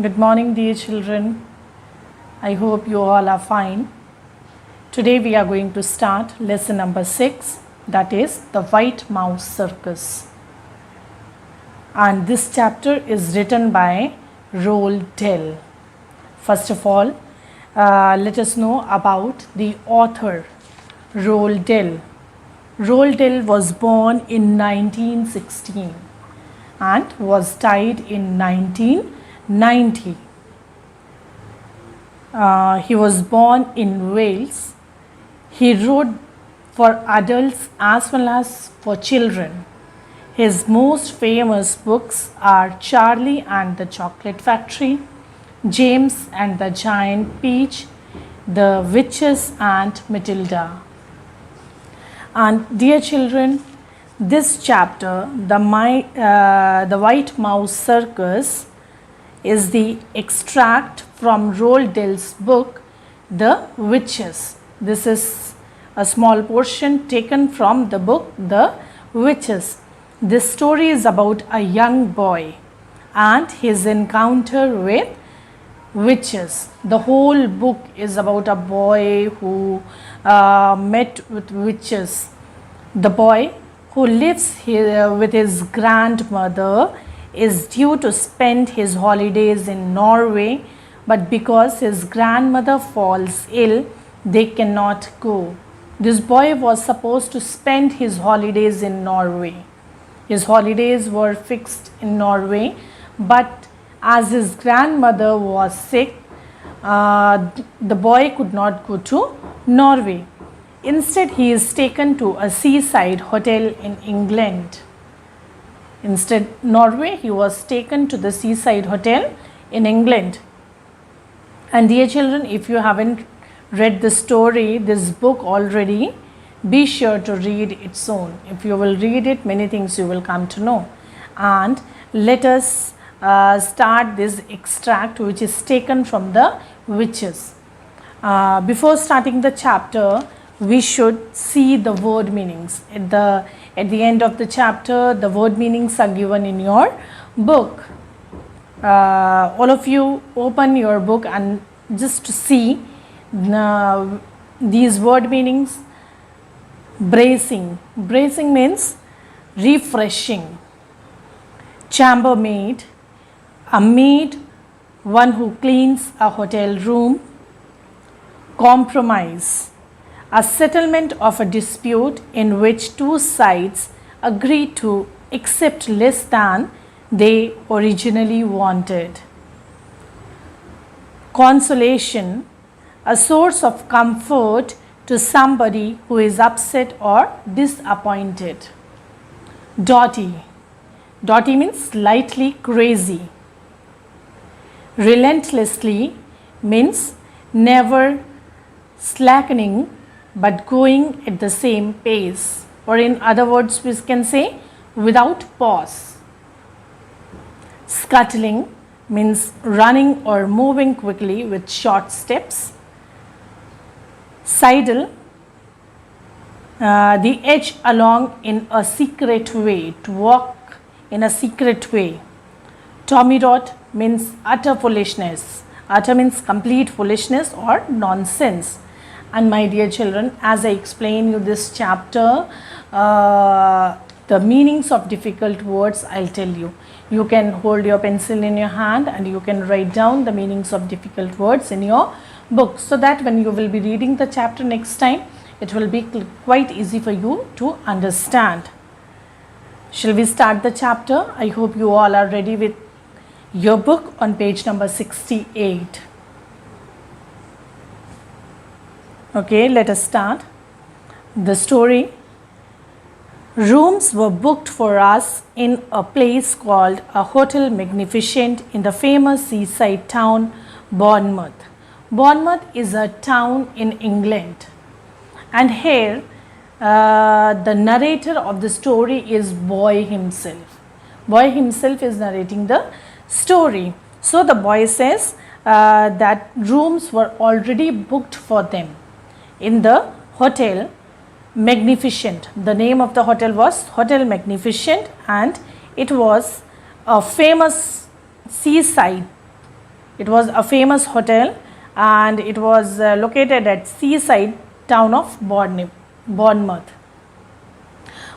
Good morning, dear children. I hope you all are fine. Today we are going to start lesson number 6, that is the White Mouse Circus. And this chapter is written by Roald Dahl. First of all, let us know about the author, Roald Dahl. Roald Dahl was born in 1916 and was died in 1990. He was born in Wales. He wrote for adults as well as for children. His most famous books are Charlie and the Chocolate Factory, James and the Giant Peach, The Witches and Matilda. And dear children, this chapter, the White Mouse Circus, is the extract from Roald Dahl's book, The Witches. This is a small portion taken from the book, The Witches. This story is about a young boy and his encounter with witches. The whole book is about a boy who met with witches. The boy who lives here with his grandmother is due to spend his holidays in Norway, but because his grandmother falls ill, they cannot go. This boy was supposed to spend his holidays in Norway. His holidays were fixed in Norway, but as his grandmother was sick, the boy could not go to Norway. Instead, he is taken to a seaside hotel in England. Instead, Norway, he was taken to the seaside hotel in England. And dear children, if you haven't read the story, this book already, be sure to read it soon. If you will read it, many things you will come to know. And let us start this extract which is taken from the witches. Before starting the chapter, we should see the word meanings. At the end of the chapter, the word meanings are given in your book. All of you open your book and just to see these word meanings. Bracing. Bracing means refreshing. Chambermaid, a maid, one who cleans a hotel room. Compromise, a settlement of a dispute in which two sides agree to accept less than they originally wanted. Consolation, a source of comfort to somebody who is upset or disappointed. Dotty. Dotty means slightly crazy. Relentlessly means never slackening but going at the same pace, or in other words we can say without pause. Scuttling means running or moving quickly with short steps. Sidle, the edge along in a secret way, to walk in a secret way. Tommy Rot means utter foolishness. Utter means complete foolishness or nonsense. And my dear children, as I explain you this chapter, the meanings of difficult words I'll tell you. You can hold your pencil in your hand and you can write down the meanings of difficult words in your book, so that when you will be reading the chapter next time, it will be quite easy for you to understand. Shall we start the chapter? I hope you all are ready with your book on page number 68. Okay, let us start. The story. Rooms were booked for us in a place called a Hotel Magnificent in the famous seaside town Bournemouth. Bournemouth is a town in England, and here the narrator of the story is boy himself. Boy himself is narrating the story. So the boy says that rooms were already booked for them in the Hotel Magnificent. The name of the hotel was Hotel Magnificent, and it was a famous seaside It was a famous hotel and it was located at seaside town of Bournemouth.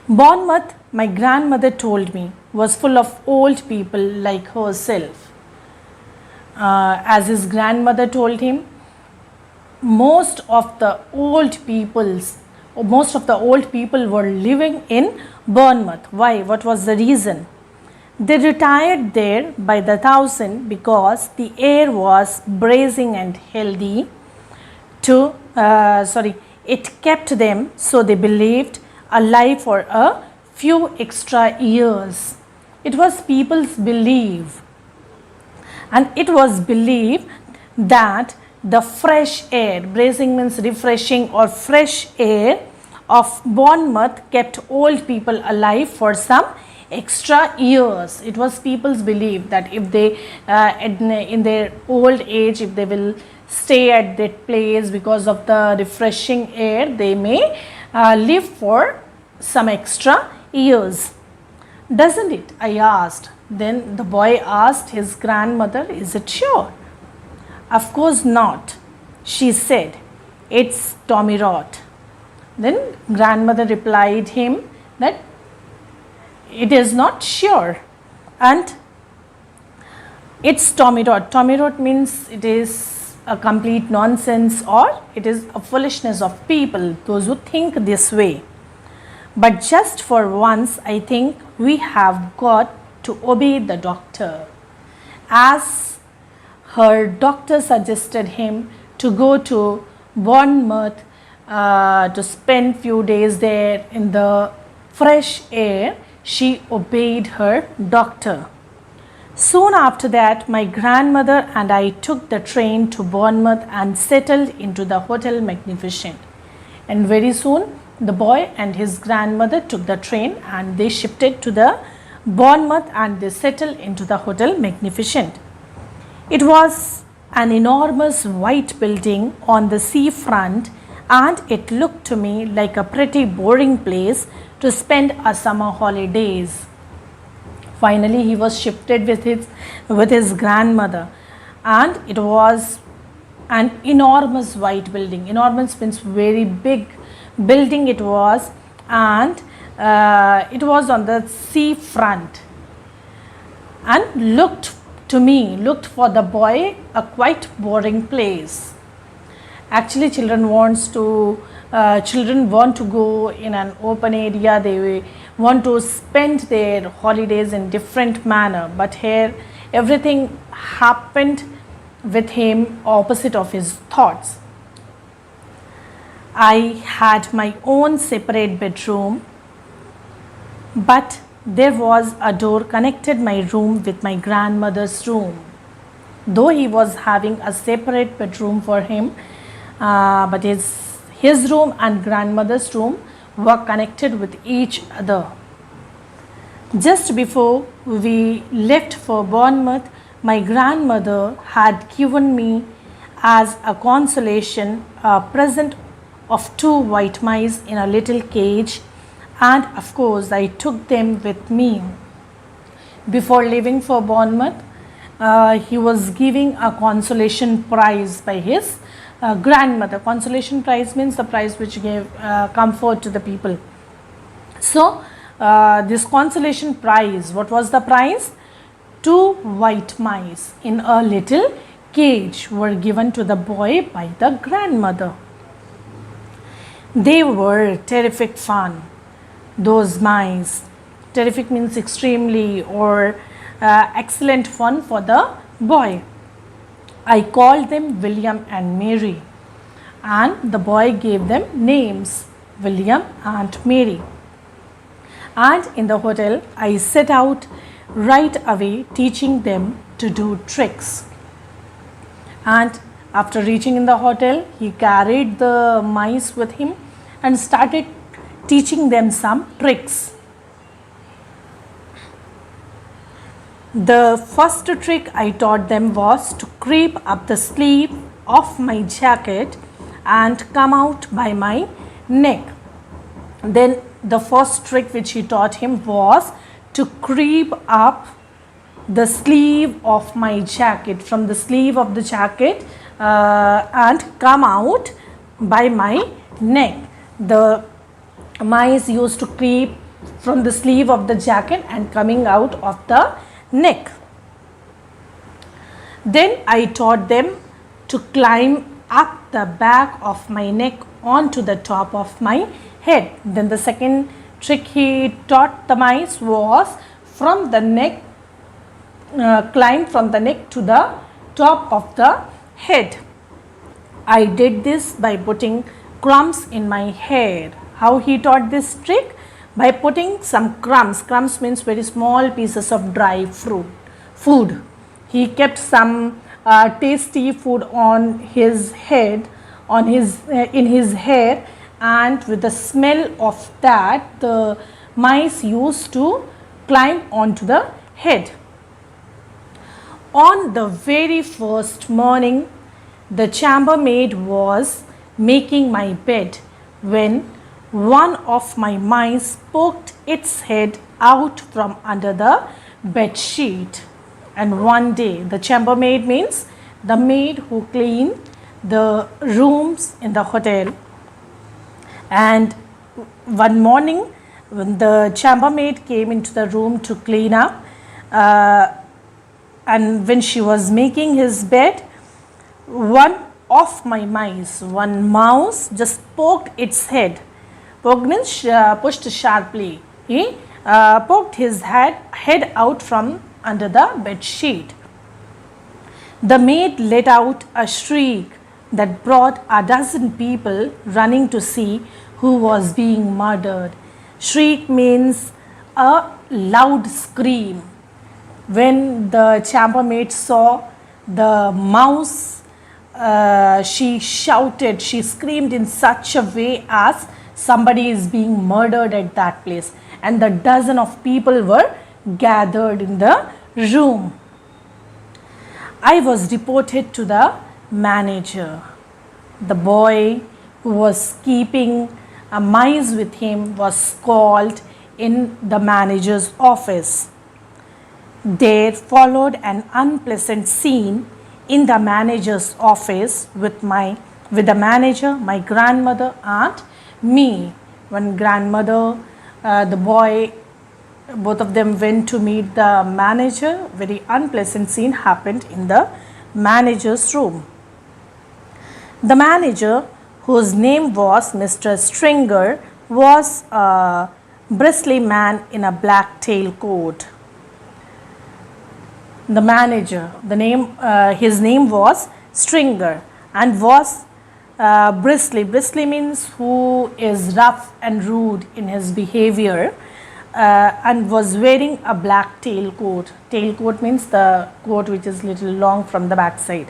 Bournemouth, my grandmother told me, was full of old people like herself. As his grandmother told him, most of the old people were living in Bournemouth. Why? What was the reason? They retired there by the thousand because the air was bracing and healthy. It kept them, so they believed, alive for a few extra years. It was people's belief, and it was believed that the fresh air, bracing means refreshing or fresh air of Bournemouth kept old people alive for some extra years. It was people's belief that if they in their old age, if they will stay at that place because of the refreshing air, they may live for some extra years. Doesn't it? I asked. Then the boy asked his grandmother, is it sure? Of course not, she said. It's Tommy Rot. Then grandmother replied him that it is not sure and it's Tommy Rot. Tommy Rot means it is a complete nonsense or it is a foolishness of people, those who think this way. But just for once, I think we have got to obey the doctor. As her doctor suggested him to go to Bournemouth to spend few days there in the fresh air, she obeyed her doctor. Soon after that, my grandmother and I took the train to Bournemouth and settled into the Hotel Magnificent. And very soon, the boy and his grandmother took the train and they shifted to the Bournemouth and they settled into the Hotel Magnificent. It was an enormous white building on the seafront and it looked to me like a pretty boring place to spend a summer holidays. Finally, he was shifted with his grandmother and it was an enormous white building. Enormous means very big building it was, and it was on the sea front and looked for the boy a quite boring place. Actually, children want to go in an open area. They want to spend their holidays in different manner, but here everything happened with him opposite of his thoughts. I had my own separate bedroom, but there was a door connected my room with my grandmother's room. Though he was having a separate bedroom for him, but his room and grandmother's room were connected with each other. Just before we left for Bournemouth, my grandmother had given me as a consolation a present of 2 white mice in a little cage, and of course I took them with me. Before leaving for Bournemouth, he was giving a consolation prize by his grandmother. Consolation prize means the prize which gave comfort to the people. So this consolation prize, what was the prize? 2 white mice in a little cage were given to the boy by the grandmother. They were terrific fun, those mice. Terrific means extremely or excellent fun for the boy. I called them William and Mary, and the boy gave them names, William and Mary. And in the hotel, I set out right away teaching them to do tricks. And after reaching in the hotel, he carried the mice with him and started teaching them some tricks. The first trick I taught them was to creep up the sleeve of my jacket and come out by my neck. Then the first trick which he taught him was to creep up the sleeve of my jacket, from the sleeve of the jacket and come out by my neck. The mice used to creep from the sleeve of the jacket and coming out of the neck. Then I taught them to climb up the back of my neck onto the top of my head. Then the second trick he taught the mice was from the neck, climb from the neck to the top of the head. I did this by putting crumbs in my hair. How he taught this trick? By putting some crumbs. Crumbs means very small pieces of dry food. He kept some tasty food on his head, in his hair, and with the smell of that, the mice used to climb onto the head. On the very first morning, the chambermaid was making my bed when one of my mice poked its head out from under the bed sheet. And one day, the chambermaid means the maid who cleaned the rooms in the hotel. And one morning, when the chambermaid came into the room to clean up, and when she was making his bed, one of my mice, one mouse, just poked its head. Poked means pushed sharply. He poked his head out from under the bed sheet. The maid let out a shriek that brought a dozen people running to see who was being murdered. Shriek means a loud scream. When the chambermaid saw the mouse, she shouted, she screamed in such a way as somebody is being murdered at that place, and the dozen of people were gathered in the room. I was reported to the manager. The boy who was keeping a mice with him was called in the manager's office. There followed an unpleasant scene in the manager's office with the manager, my grandmother, and me. When grandmother, the boy, both of them went to meet the manager, very unpleasant scene happened in the manager's room. The manager, whose name was Mr. Stringer, was a bristly man in a black tailcoat. The manager, his name was Stringer and was bristly. Bristly means who is rough and rude in his behavior, and was wearing a black tailcoat. Tailcoat means the coat which is little long from the back side.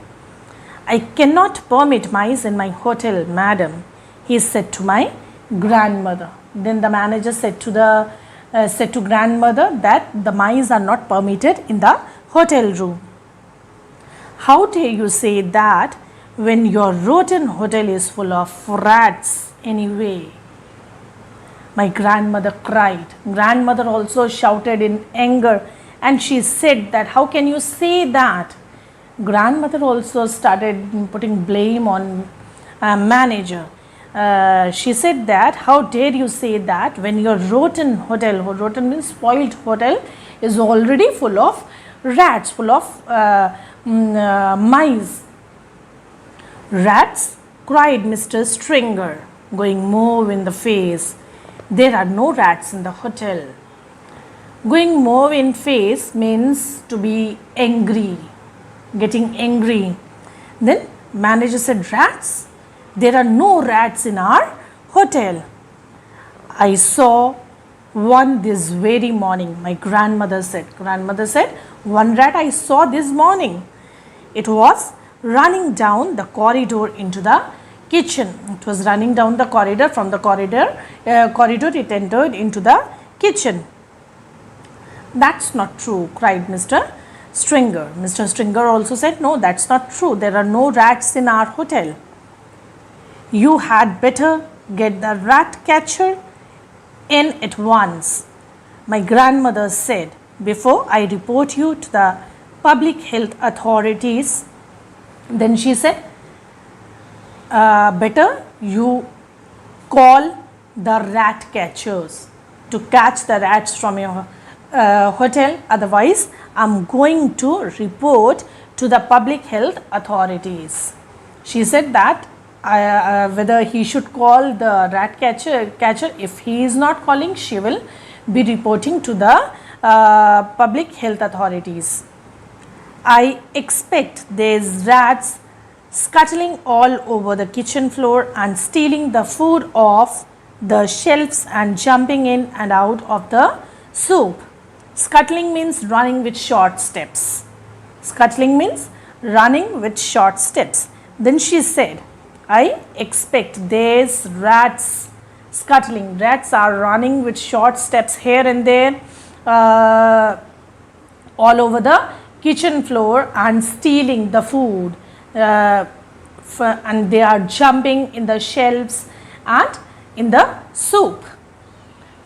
I cannot permit mice in my hotel, madam, he said to my grandmother. Then the manager said to grandmother that the mice are not permitted in the hotel room. How dare you say that when your rotten hotel is full of rats anyway? My grandmother cried. Grandmother also shouted in anger, and she said that how can you say that? Grandmother also started putting blame on manager. She said that how dare you say that when your rotten hotel, rotten means spoiled hotel, is already full of rats, full of mice. Rats, cried Mr. Stringer, going mauve in the face. There are no rats in the hotel. Going mauve in face means to be angry, getting angry. Then manager said, rats? There are no rats in our hotel. I saw one this very morning, my grandmother said. Grandmother said, one rat I saw this morning. It was running down the corridor into the kitchen. It was running down the corridor. From the corridor it entered into the kitchen. That's not true, cried Mr. Stringer. Mr. Stringer also said, no, that's not true. There are no rats in our hotel. You had better get the rat catcher in at once, my grandmother said. before I report you to the public health authorities. Then she said, better you call the rat catchers to catch the rats from your hotel, otherwise I'm going to report to the public health authorities. She said that whether he should call the rat catcher. If he is not calling, she will be reporting to the public health authorities. I expect there's rats scuttling all over the kitchen floor and stealing the food off the shelves and jumping in and out of the soup. Scuttling means running with short steps. Scuttling means running with short steps. Then she said, I expect there's rats scuttling. Rats are running with short steps here and there all over the kitchen floor and stealing the food. And they are jumping in the shelves and in the soup.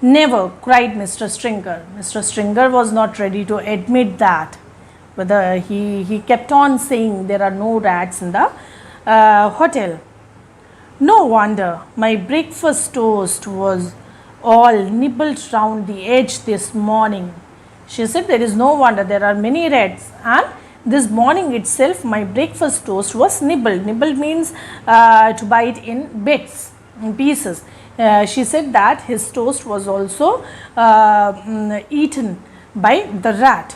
Never, cried Mr. Stringer. Mr. Stringer was not ready to admit that. Whether he kept on saying there are no rats in the hotel. No wonder my breakfast toast was all nibbled round the edge this morning. She said there is no wonder, there are many rats, and this morning itself my breakfast toast was nibbled. Nibbled means to bite in bits, in pieces. She said that his toast was also eaten by the rat.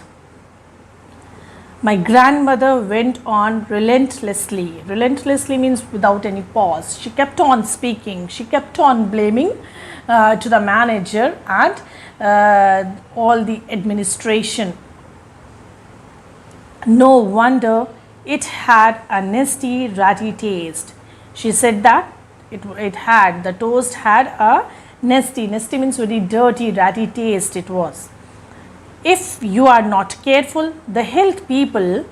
My grandmother went on relentlessly. Relentlessly means without any pause. She kept on speaking. She kept on blaming to the manager and all the administration. No wonder it had a nasty, ratty taste. She said that the toast had a nasty means very dirty, ratty taste it was. If you are not careful, the health people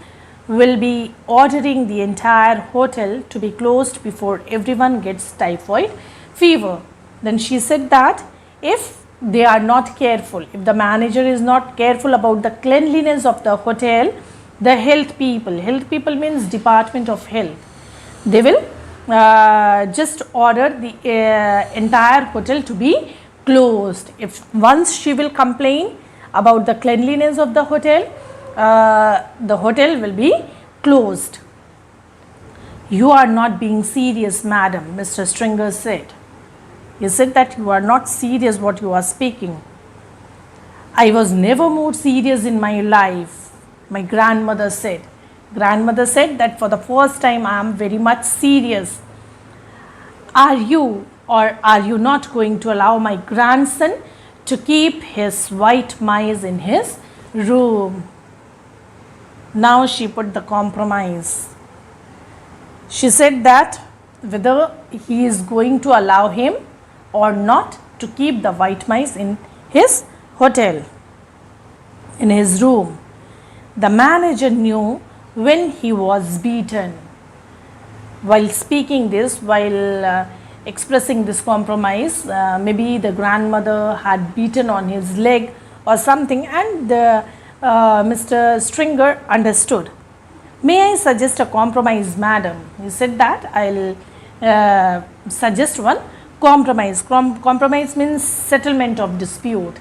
will be ordering the entire hotel to be closed before everyone gets typhoid fever. Then she said that if they are not careful, if the manager is not careful about the cleanliness of the hotel, the health people means Department of Health, they will just order the entire hotel to be closed. If once she will complain about the cleanliness of the hotel will be closed. You are not being serious, madam, Mr. Stringer said. He said that you are not serious what you are speaking. I was never more serious in my life, my grandmother said. Grandmother said that for the first time I am very much serious. Are you or are you not going to allow my grandson to keep his white mice in his room? Now she put the compromise. She said that whether he is going to allow him or not to keep the white mice in his hotel, in his room. The manager knew when he was beaten. While speaking this, while expressing this compromise, maybe the grandmother had beaten on his leg or something, and Mr. Stringer understood. May I suggest a compromise, madam? He said that I'll suggest one compromise. Compromise means settlement of dispute.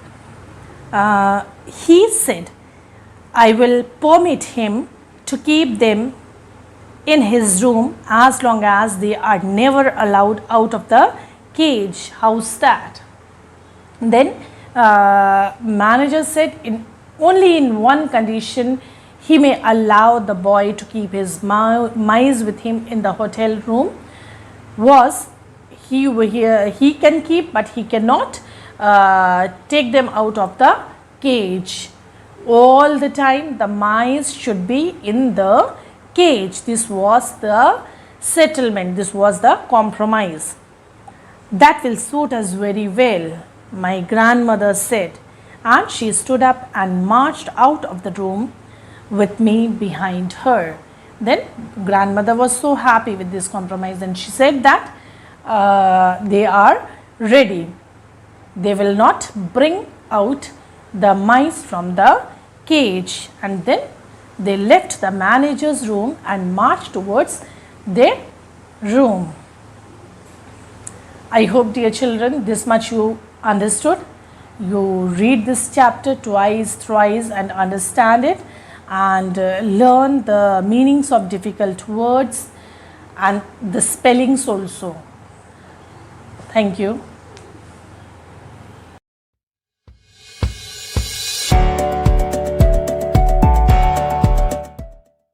He said, I will permit him to keep them in his room as long as they are never allowed out of the cage. How's that? Then manager said only in one condition he may allow the boy to keep his mice with him in the hotel room, was he can keep, but he cannot take them out of the cage. All the time the mice should be in the cage. This was the settlement, this was the compromise. That will suit us very well, my grandmother said, and she stood up and marched out of the room with me behind her. Then grandmother was so happy with this compromise, and she said that they are ready. They will not bring out the mice from the cage, and then they left the manager's room and marched towards their room. I hope, dear children, this much you understood. You read this chapter twice, thrice and understand it, and learn the meanings of difficult words and the spellings also. Thank you.